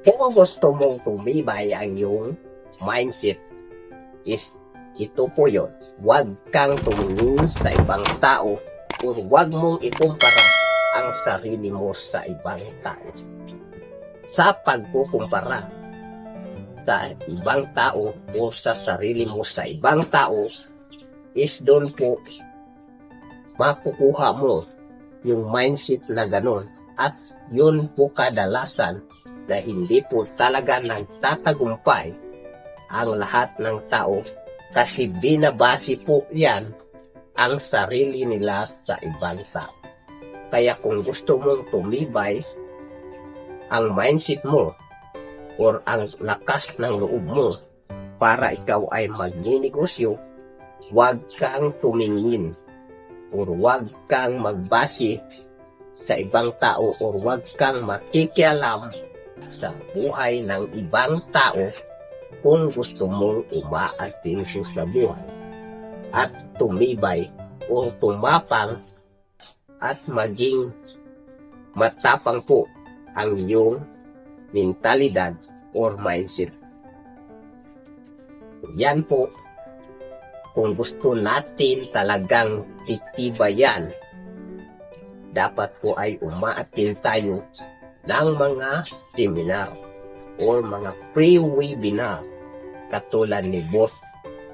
Kung gusto mong tumibay ang iyong mindset is ito po yun. Huwag kang tumingin sa ibang tao o huwag mong ikumpara ang sarili mo sa ibang tao. Sa pagkukumpara sa ibang tao o sa sarili mo sa ibang tao is doon po makukuha mo yung mindset na ganun. At yun po kadalasan na hindi po talaga nagtatagumpay ang lahat ng tao kasi binabase po yan ang sarili nila sa ibang tao. Kaya kung gusto mong tumibay ang mindset mo or ang lakas ng loob mo para ikaw ay magninegosyo, huwag kang tumingin or huwag kang magbase sa ibang tao o huwag kang makikialam sa buhay ng ibang tao kung gusto mong umaasenso sa buhay at tumibay o tumapang at maging matapang po ang iyong mentalidad or mindset. Yan po, kung gusto natin talagang titibayan, dapat po ay umaattend tayo ng mga seminar or mga free webinar katulad ni Boss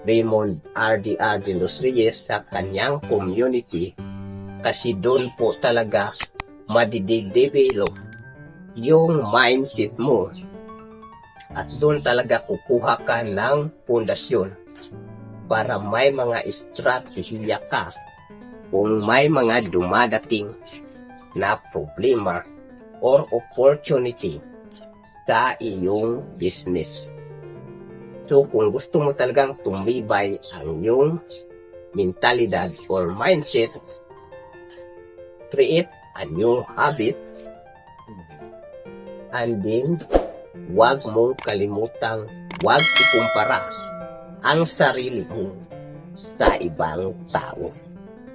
Raymond R.D.R. de los Reyes sa kanyang community kasi doon po talaga madidevelop yung mindset mo at doon talaga kukuha ka ng pundasyon para may mga estratehiya ka kung may mga dumadating na problema or opportunity sa iyong business. So kung gusto mo talagang tumibay ang iyong mentalidad or mindset, create a new habit and then huwag mong kalimutang huwag ikumpara ang sarili mo sa ibang tao.